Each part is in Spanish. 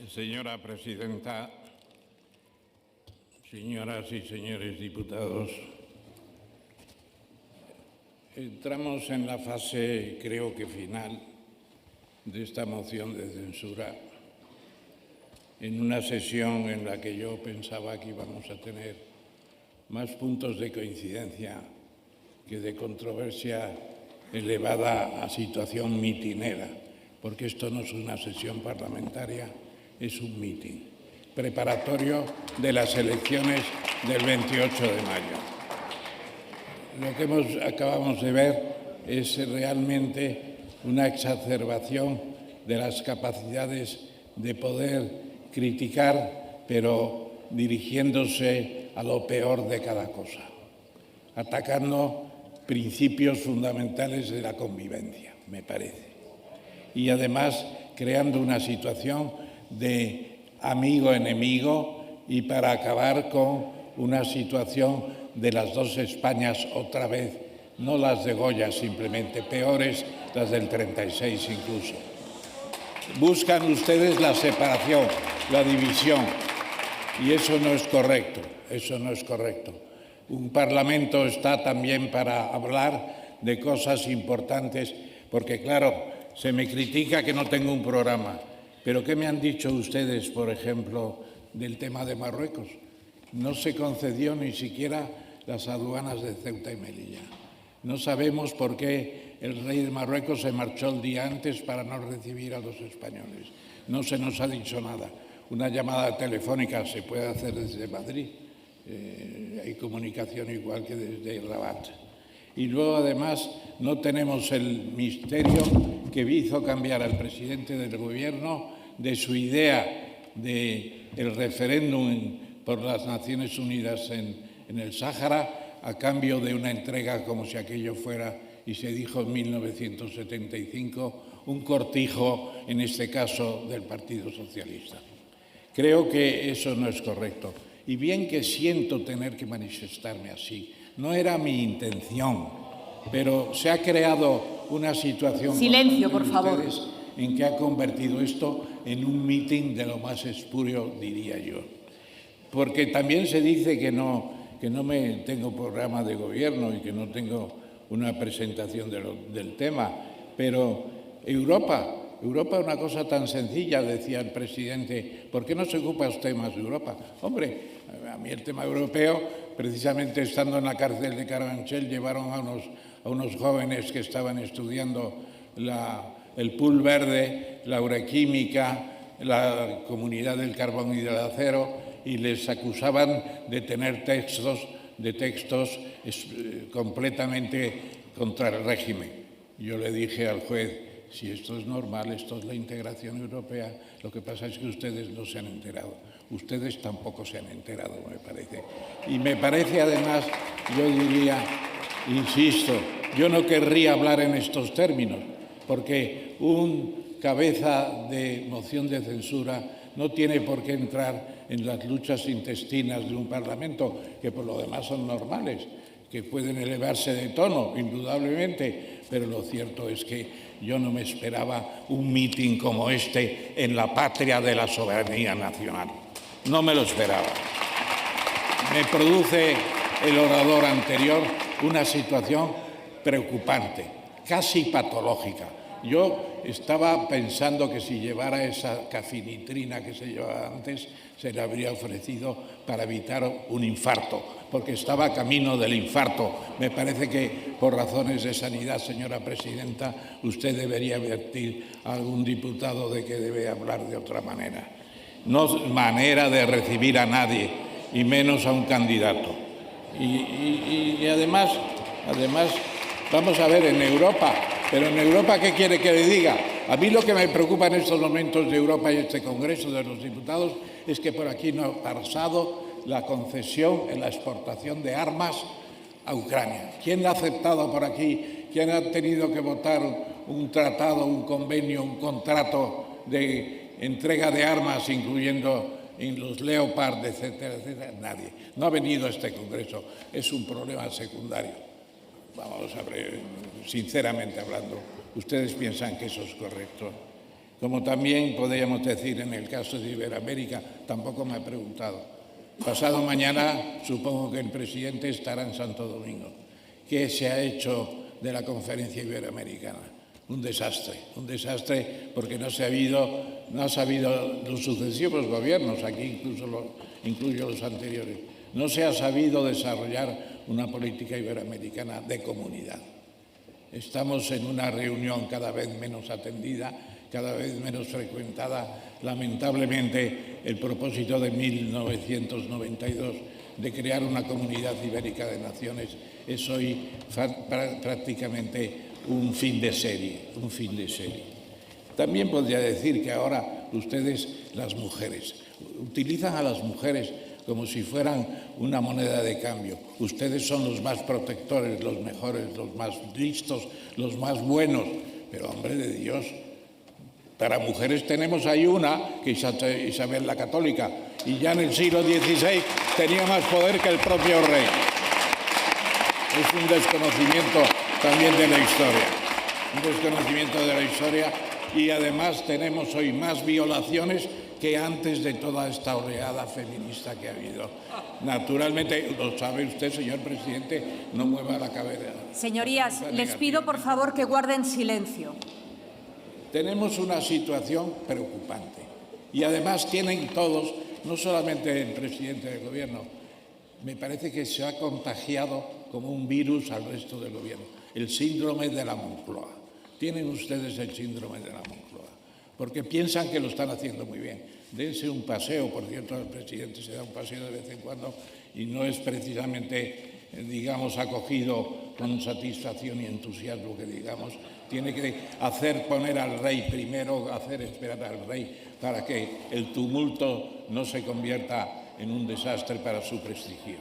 Señora presidenta, señoras y señores diputados, entramos en la fase, creo que final, de esta moción de censura, en una sesión en la que yo pensaba que íbamos a tener más puntos de coincidencia que de controversia elevada a situación mitinera, porque esto no es una sesión parlamentaria, es un mitin preparatorio de las elecciones del 28 de mayo. Lo que acabamos de ver es realmente una exacerbación de las capacidades de poder criticar, pero dirigiéndose a lo peor de cada cosa, atacando principios fundamentales de la convivencia, me parece, y además creando una situación de amigo-enemigo y para acabar con una situación de las dos Españas otra vez, no las de Goya simplemente, peores, las del 36 incluso. Buscan ustedes la separación, la división, y eso no es correcto, eso no es correcto. Un Parlamento está también para hablar de cosas importantes, porque claro, se me critica que no tengo un programa, pero ¿qué me han dicho ustedes, por ejemplo, del tema de Marruecos? No se concedió ni siquiera las aduanas de Ceuta y Melilla. No sabemos por qué el rey de Marruecos se marchó el día antes para no recibir a los españoles. No se nos ha dicho nada. Una llamada telefónica se puede hacer desde Madrid. Hay comunicación igual que desde Rabat. Y luego, además, no tenemos el misterio que hizo cambiar al presidente del Gobierno de su idea del referéndum por las Naciones Unidas en el Sáhara a cambio de una entrega como si aquello fuera, y se dijo en 1975, un cortijo, en este caso, del Partido Socialista. Creo que eso no es correcto. Y bien que siento tener que manifestarme así, no era mi intención, pero se ha creado una situación… Silencio, por favor. En que ha convertido esto en un mitin de lo más espurio, diría yo. Porque también se dice que no tengo programa de gobierno y que no tengo una presentación del tema, pero Europa es una cosa tan sencilla, decía el presidente. ¿Por qué no se ocupa usted más de Europa? Hombre, a mí el tema europeo, precisamente estando en la cárcel de Carabanchel, llevaron a unos jóvenes que estaban estudiando el pool verde, la urequímica, la comunidad del carbón y del acero, y les acusaban de tener textos completamente contra el régimen. Yo le dije al juez, si esto es normal, esto es la integración europea, lo que pasa es que ustedes no se han enterado. Ustedes tampoco se han enterado, me parece. Y me parece, además, yo diría, insisto, yo no querría hablar en estos términos, porque un cabeza de moción de censura no tiene por qué entrar en las luchas intestinas de un Parlamento, que por lo demás son normales, que pueden elevarse de tono, indudablemente, pero lo cierto es que yo no me esperaba un mitin como este en la patria de la soberanía nacional. No me lo esperaba. Me produce el orador anterior una situación preocupante, casi patológica. Yo estaba pensando que si llevara esa cafinitrina que se llevaba antes, se le habría ofrecido para evitar un infarto, porque estaba camino del infarto. Me parece que por razones de sanidad, señora presidenta, usted debería advertir a algún diputado de que debe hablar de otra manera. No manera de recibir a nadie, y menos a un candidato. Y además, vamos a ver, en Europa… Pero en Europa, ¿qué quiere que le diga? A mí lo que me preocupa en estos momentos de Europa y este Congreso de los Diputados es que por aquí no ha pasado la concesión en la exportación de armas a Ucrania. ¿Quién ha aceptado por aquí? ¿Quién ha tenido que votar un tratado, un convenio, un contrato de entrega de armas, incluyendo en los Leopard, etcétera, etcétera? Nadie. No ha venido a este Congreso. Es un problema secundario. Vamos a ver, sinceramente hablando, ¿ustedes piensan que eso es correcto? Como también podríamos decir en el caso de Iberoamérica, tampoco me ha preguntado. Pasado mañana supongo que el presidente estará en Santo Domingo. ¿Qué se ha hecho de la conferencia iberoamericana? Un desastre porque no ha sabido los sucesivos gobiernos, aquí incluyo los anteriores, no se ha sabido desarrollar una política iberoamericana de comunidad. Estamos en una reunión cada vez menos atendida, cada vez menos frecuentada. Lamentablemente, el propósito de 1992 de crear una comunidad ibérica de naciones es hoy prácticamente un fin de serie. También podría decir que ahora ustedes, las mujeres, utilizan a las mujeres como si fueran una moneda de cambio. Ustedes son los más protectores, los mejores, los más listos, los más buenos. Pero, hombre de Dios, para mujeres tenemos ahí una, que es Isabel la Católica, y ya en el siglo XVI tenía más poder que el propio rey. Es un desconocimiento también de la historia. Y además tenemos hoy más violaciones que antes de toda esta oleada feminista que ha habido. Naturalmente, lo sabe usted, señor presidente, no mueva la cabeza. Señorías, les pido por favor que guarden silencio. Tenemos una situación preocupante y además tienen todos, no solamente el presidente del gobierno, me parece que se ha contagiado como un virus al resto del gobierno, el síndrome de la Moncloa. Tienen ustedes el síndrome de la Moncloa, porque piensan que lo están haciendo muy bien. Dense un paseo, por cierto, el presidente se da un paseo de vez en cuando y no es precisamente, digamos, acogido con satisfacción y entusiasmo, que digamos, tiene que poner al rey primero, hacer esperar al rey para que el tumulto no se convierta en un desastre para su prestigio.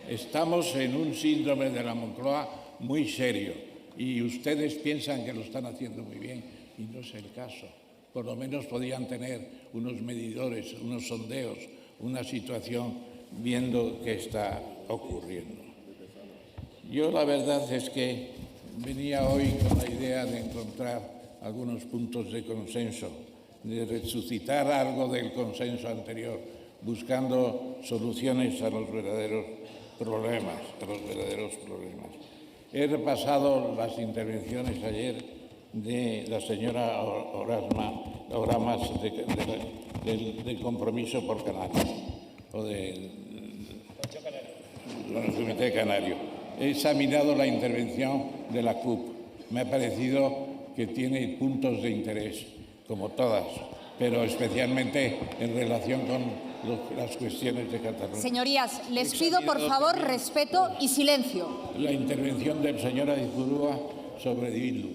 Estamos en un síndrome de la Moncloa muy serio y ustedes piensan que lo están haciendo muy bien y no es el caso. Por lo menos podrían tener unos medidores, unos sondeos, una situación viendo qué está ocurriendo. Yo la verdad es que venía hoy con la idea de encontrar algunos puntos de consenso, de resucitar algo del consenso anterior, buscando soluciones a los verdaderos problemas. He repasado las intervenciones ayer de la señora Oramas del Compromiso por Canarias, o del Comité Canario. He examinado la intervención de la CUP. Me ha parecido que tiene puntos de interés, como todas, pero especialmente en relación con las cuestiones de Cataluña. Señorías, les pido por favor respeto y silencio. La intervención del señor Aizpurúa sobre Bildu.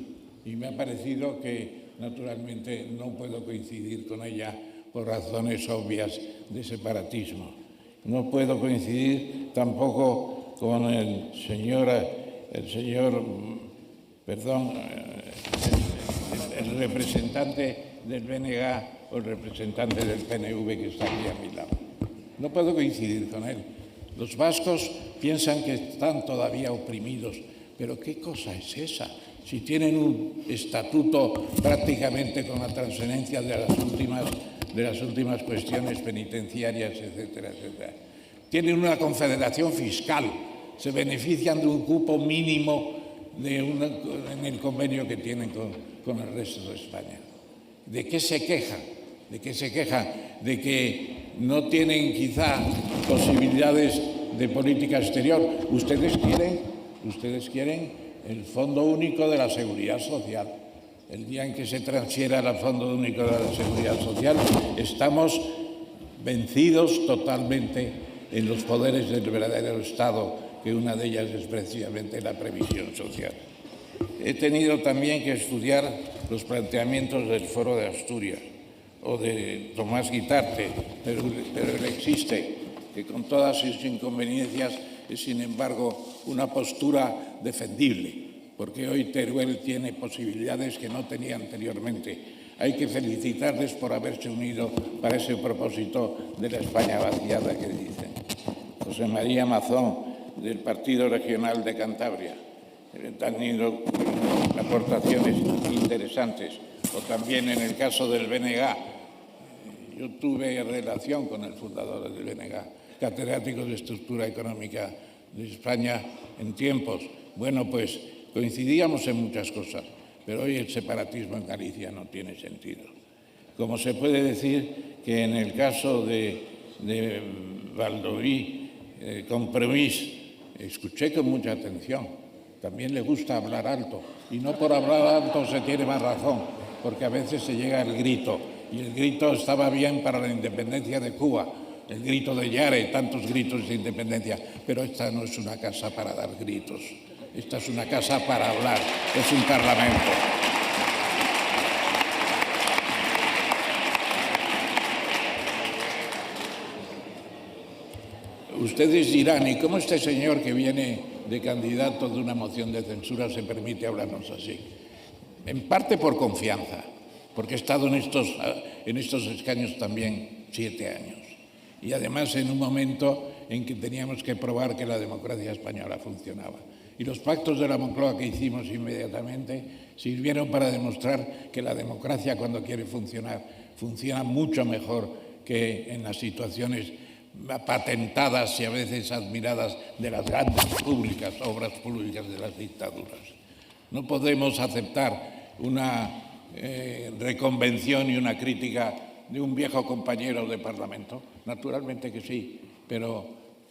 Y me ha parecido que, naturalmente, no puedo coincidir con ella por razones obvias de separatismo. No puedo coincidir tampoco con el representante del BNG o el representante del PNV que está aquí a mi lado. No puedo coincidir con él. Los vascos piensan que están todavía oprimidos, pero ¿qué cosa es esa? Si tienen un estatuto prácticamente con la transferencia de las últimas cuestiones penitenciarias, etcétera, etcétera. Tienen una confederación fiscal, se benefician de un cupo mínimo en el convenio que tienen con el resto de España. ¿De qué se quejan? De que no tienen quizá posibilidades de política exterior. Ustedes quieren el Fondo Único de la Seguridad Social. El día en que se transfiera al Fondo Único de la Seguridad Social, estamos vencidos totalmente en los poderes del verdadero Estado, que una de ellas es precisamente la previsión social. He tenido también que estudiar los planteamientos del Foro de Asturias o de Tomás Guitarte, pero él existe, que con todas sus inconveniencias es, sin embargo, una postura defendible, porque hoy Teruel tiene posibilidades que no tenía anteriormente. Hay que felicitarles por haberse unido para ese propósito de la España vaciada que dicen. José María Mazón, del Partido Regional de Cantabria, han tenido aportaciones interesantes. o también en el caso del BNG. Yo tuve relación con el fundador del BNG, catedrático de Estructura Económica de España en tiempos. Bueno, pues coincidíamos en muchas cosas, pero hoy el separatismo en Galicia no tiene sentido. Como se puede decir que en el caso de Baldoví, Compromís, escuché con mucha atención. También le gusta hablar alto, y no por hablar alto se tiene más razón, porque a veces se llega al grito, y el grito estaba bien para la independencia de Cuba, el grito de Yare, tantos gritos de independencia, pero esta no es una casa para dar gritos, esta es una casa para hablar, es un parlamento. Ustedes dirán, ¿y cómo este señor que viene de candidato de una moción de censura se permite hablarnos así? En parte por confianza, porque he estado en estos escaños también 7 años. Y además en un momento en que teníamos que probar que la democracia española funcionaba. Y los pactos de la Moncloa que hicimos inmediatamente sirvieron para demostrar que la democracia, cuando quiere funcionar, funciona mucho mejor que en las situaciones patentadas y a veces admiradas de las grandes obras públicas de las dictaduras. No podemos aceptar una reconvención y una crítica de un viejo compañero de Parlamento. Naturalmente que sí, pero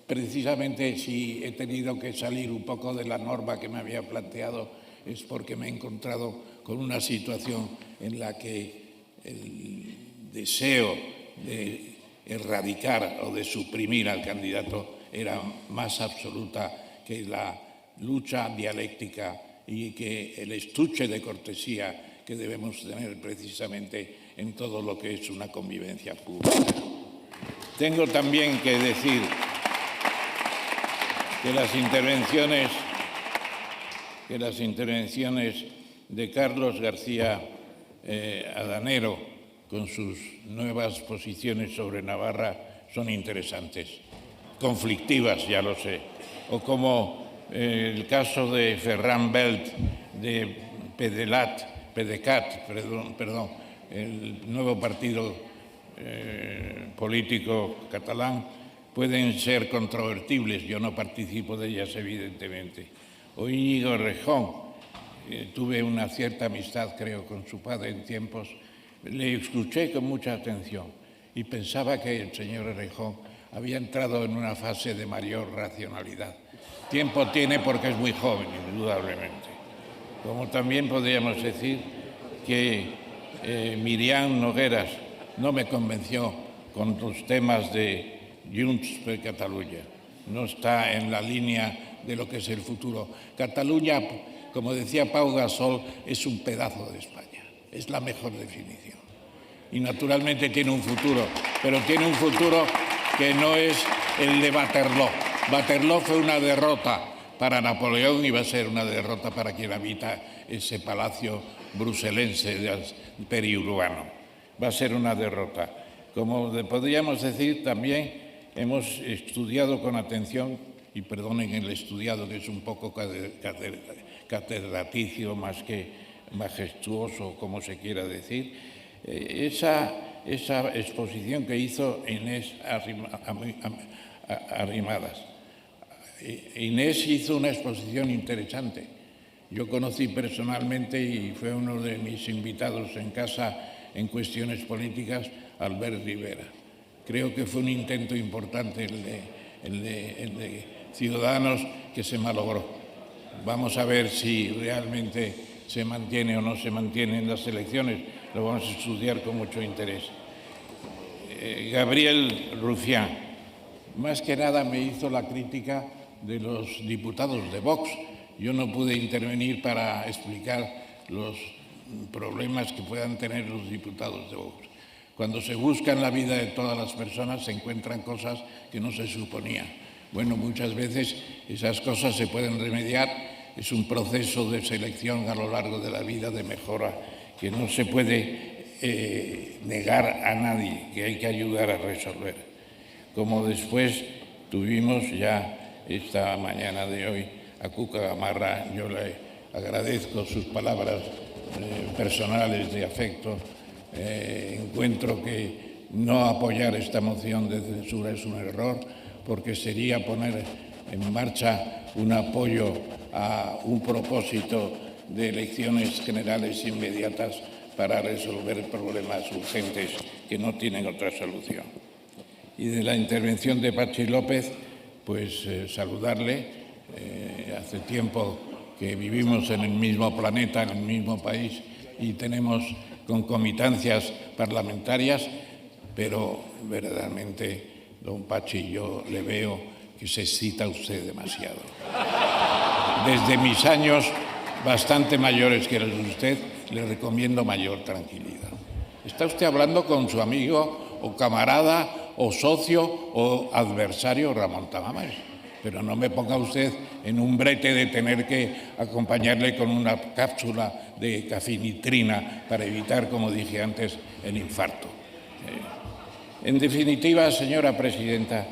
precisamente si he tenido que salir un poco de la norma que me había planteado es porque me he encontrado con una situación en la que el deseo de erradicar o de suprimir al candidato era más absoluta que la lucha dialéctica y que el estuche de cortesía que debemos tener precisamente en todo lo que es una convivencia pública. Tengo también que decir que las intervenciones de Carlos García Adanero con sus nuevas posiciones sobre Navarra son interesantes, conflictivas, ya lo sé, o como el caso de Ferran Belt de PDeCAT, el nuevo partido político catalán, pueden ser controvertibles. Yo no participo de ellas, evidentemente. O Íñigo Errejón, tuve una cierta amistad, creo, con su padre en tiempos. Le escuché con mucha atención y pensaba que el señor Errejón había entrado en una fase de mayor racionalidad. Tiempo tiene porque es muy joven, indudablemente. Como también podríamos decir que Miriam Nogueras no me convenció con los temas de Junts per Catalunya. No está en la línea de lo que es el futuro. Cataluña, como decía Pau Gasol, es un pedazo de España. Es la mejor definición. Y naturalmente tiene un futuro, pero tiene un futuro que no es el de Waterloo. Waterloo fue una derrota para Napoleón y va a ser una derrota para quien habita ese palacio bruselense periurbano. Va a ser una derrota. Como podríamos decir, también hemos estudiado con atención, y perdonen el estudiado que es un poco catedraticio más que majestuoso, como se quiera decir, esa exposición que hizo Inés Arrimadas. Inés hizo una exposición interesante. Yo conocí personalmente y fue uno de mis invitados en casa en cuestiones políticas, Albert Rivera. Creo que fue un intento importante el de Ciudadanos que se malogró. Vamos a ver si realmente se mantiene o no se mantiene en las elecciones. Lo vamos a estudiar con mucho interés. Gabriel Rufián, más que nada me hizo la crítica de los diputados de Vox. Yo no pude intervenir para explicar los problemas que puedan tener los diputados de Vox. Cuando se busca en la vida de todas las personas se encuentran cosas que no se suponían. Bueno, muchas veces esas cosas se pueden remediar. Es un proceso de selección a lo largo de la vida, de mejora, que no se puede negar a nadie, que hay que ayudar a resolver. Como después tuvimos ya esta mañana de hoy a Cuca Gamarra, yo le agradezco sus palabras personales de afecto, encuentro que no apoyar esta moción de censura es un error, porque sería poner en marcha un apoyo a un propósito de elecciones generales inmediatas para resolver problemas urgentes que no tienen otra solución. Y de la intervención de Patxi López, pues saludarle. Hace tiempo que vivimos en el mismo planeta, en el mismo país, y tenemos concomitancias parlamentarias, pero verdaderamente, don Patxi, yo le veo que se excita usted demasiado. Desde mis años bastante mayores que los de usted, le recomiendo mayor tranquilidad. Está usted hablando con su amigo o camarada o socio o adversario Ramón Tamames, pero no me ponga usted en un brete de tener que acompañarle con una cápsula de cafinitrina para evitar, como dije antes, el infarto. En definitiva, señora presidenta,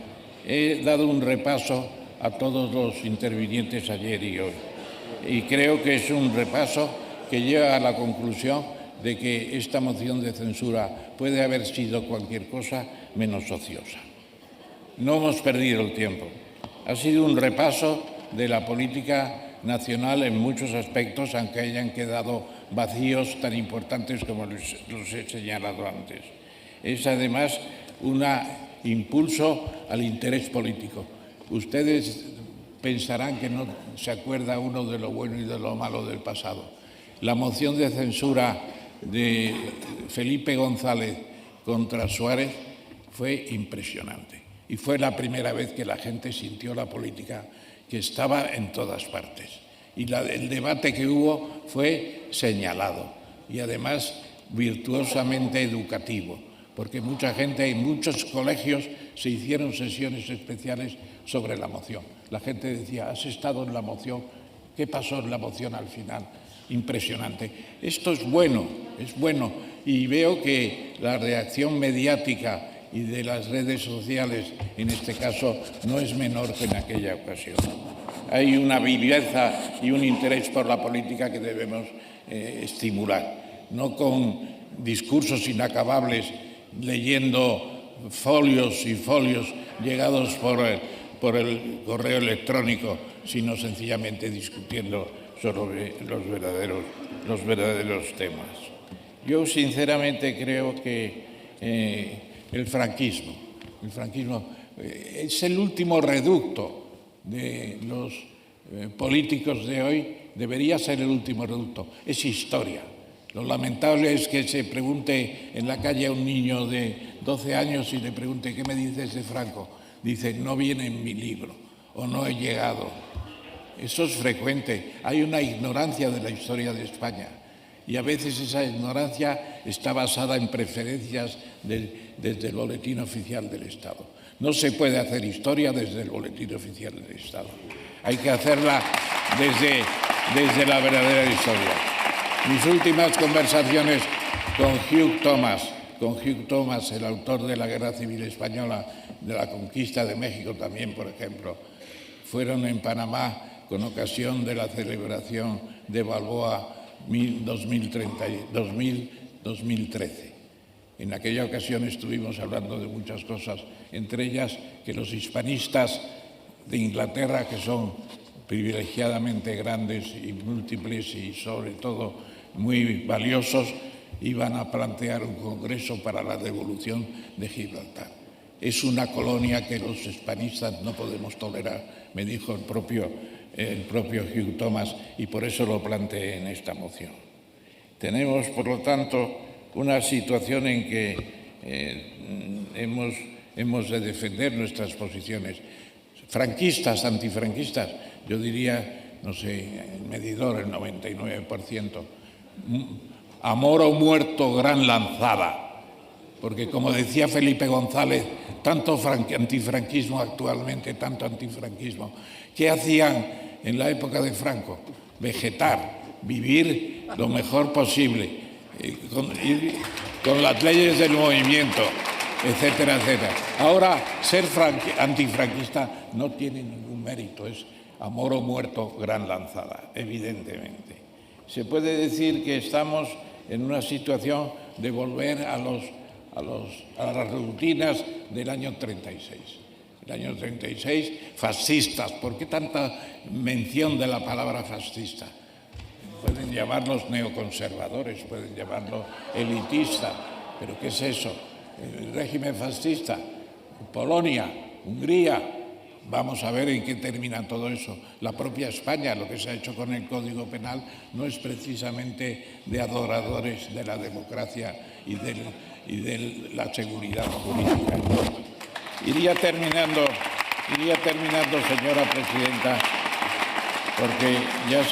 he dado un repaso a todos los intervinientes ayer y hoy, y creo que es un repaso que lleva a la conclusión de que esta moción de censura puede haber sido cualquier cosa menos ociosa. No hemos perdido el tiempo. Ha sido un repaso de la política nacional en muchos aspectos, aunque hayan quedado vacíos tan importantes como los he señalado antes. Es además un impulso al interés político. Ustedes pensarán que no se acuerda uno de lo bueno y de lo malo del pasado. La moción de censura de Felipe González contra Suárez fue impresionante. Y fue la primera vez que la gente sintió la política, que estaba en todas partes. Y el debate que hubo fue señalado y además virtuosamente educativo, porque mucha gente en muchos colegios se hicieron sesiones especiales sobre la moción. La gente decía, ¿has estado en la moción? ¿Qué pasó en la moción al final? Impresionante. Esto es bueno, y veo que la reacción mediática y de las redes sociales, en este caso, no es menor que en aquella ocasión. Hay una viveza y un interés por la política que debemos estimular, no con discursos inacabables, leyendo folios y folios llegados por el correo electrónico, sino sencillamente discutiendo sobre los verdaderos temas. Yo sinceramente creo que el franquismo es el último reducto de los políticos de hoy, debería ser el último reducto, es historia. Lo lamentable es que se pregunte en la calle a un niño de 12 años y le pregunte ¿qué me dices de Franco? Dice, no viene en mi libro o no he llegado. Eso es frecuente. Hay una ignorancia de la historia de España y a veces esa ignorancia está basada en preferencias desde el Boletín Oficial del Estado. No se puede hacer historia desde el Boletín Oficial del Estado. Hay que hacerla desde la verdadera historia. Mis últimas conversaciones con Hugh Thomas, el autor de la Guerra Civil Española, de la conquista de México también, por ejemplo, fueron en Panamá con ocasión de la celebración de Balboa 2013. En aquella ocasión estuvimos hablando de muchas cosas, entre ellas que los hispanistas de Inglaterra, que son privilegiadamente grandes y múltiples y sobre todo muy valiosos, iban a plantear un congreso para la devolución de Gibraltar. Es una colonia que los hispanistas no podemos tolerar, me dijo el propio Hugh Thomas, y por eso lo planteé en esta moción. Tenemos, por lo tanto, una situación en que hemos de defender nuestras posiciones. Franquistas, antifranquistas, yo diría, no sé, el medidor, el 99%. Amor o muerto, gran lanzada. Porque, como decía Felipe González, tanto antifranquismo actualmente, tanto antifranquismo, ¿qué hacían en la época de Franco? Vegetar, vivir lo mejor posible, con las leyes del movimiento, etcétera, etcétera. Ahora, ser antifranquista no tiene ningún mérito, es amor o muerto, gran lanzada, evidentemente. se puede decir que estamos en una situación de volver a las rutinas del año 36. El año 36, fascistas. ¿Por qué tanta mención de la palabra fascista? Pueden llamarlos neoconservadores, pueden llamarlo elitista, pero ¿qué es eso? El régimen fascista, Polonia, Hungría. Vamos a ver en qué termina todo eso. La propia España, lo que se ha hecho con el Código Penal, no es precisamente de adoradores de la democracia y de la seguridad jurídica. Iría terminando, señora presidenta, porque ya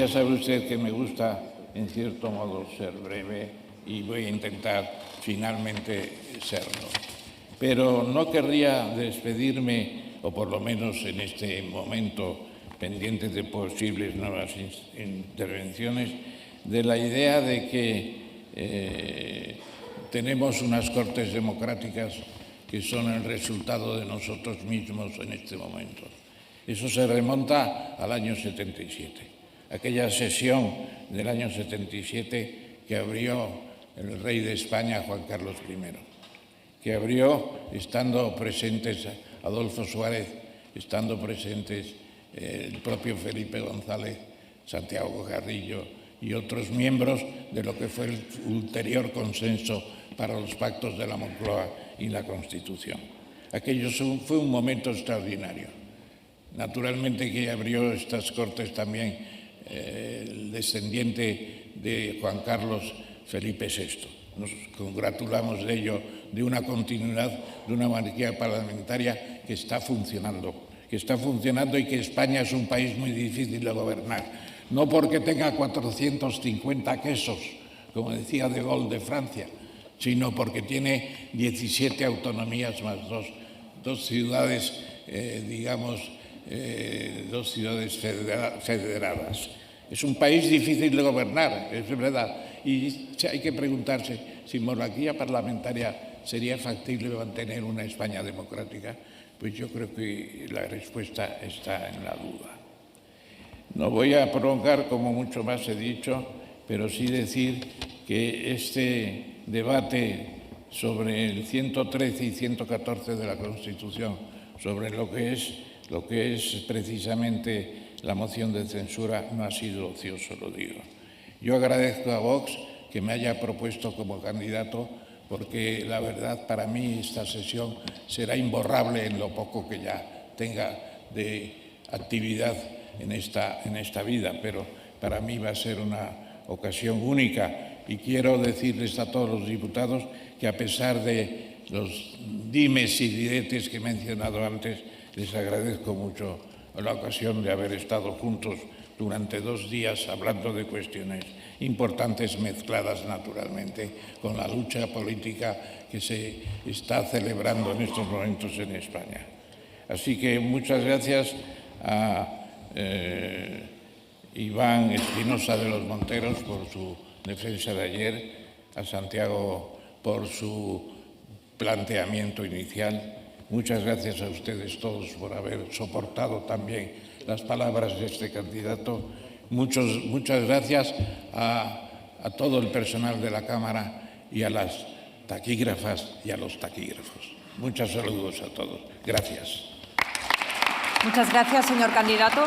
sabe usted que me gusta, en cierto modo, ser breve y voy a intentar finalmente serlo. Pero no querría despedirme, o por lo menos en este momento, pendiente de posibles nuevas intervenciones, de la idea de que tenemos unas Cortes democráticas que son el resultado de nosotros mismos en este momento. Eso se remonta al año 77, aquella sesión del año 77 que abrió el rey de España, Juan Carlos I. Que abrió estando presentes Adolfo Suárez, estando presentes el propio Felipe González, Santiago Carrillo y otros miembros de lo que fue el ulterior consenso para los pactos de la Moncloa y la Constitución. Aquello fue un momento extraordinario. Naturalmente que abrió estas Cortes también el descendiente de Juan Carlos, Felipe VI. Nos congratulamos de ello, de una continuidad de una monarquía parlamentaria que está funcionando y que España es un país muy difícil de gobernar. No porque tenga 450 quesos, como decía De Gaulle de Francia, sino porque tiene 17 autonomías más dos ciudades, dos ciudades federadas. Es un país difícil de gobernar, es verdad. Y hay que preguntarse si monarquía parlamentaria sería factible mantener una España democrática. Pues yo creo que la respuesta está en la duda. No voy a prolongar, como mucho más he dicho, pero sí decir que este debate sobre el 113 y 114 de la Constitución, sobre lo que es precisamente la moción de censura, no ha sido ocioso, lo digo. Yo agradezco a Vox que me haya propuesto como candidato, porque la verdad para mí esta sesión será imborrable en lo poco que ya tenga de actividad en esta vida, pero para mí va a ser una ocasión única y quiero decirles a todos los diputados que a pesar de los dimes y diretes que he mencionado antes, les agradezco mucho la ocasión de haber estado juntos durante 2 días hablando de cuestiones importantes mezcladas naturalmente con la lucha política que se está celebrando en estos momentos en España. Así que muchas gracias a Iván Espinosa de los Monteros por su defensa de ayer, a Santiago por su planteamiento inicial. Muchas gracias a ustedes todos por haber soportado también las palabras de este candidato. Muchas gracias a todo el personal de la Cámara y a las taquígrafas y a los taquígrafos. Muchos saludos a todos. Gracias. Muchas gracias, señor candidato.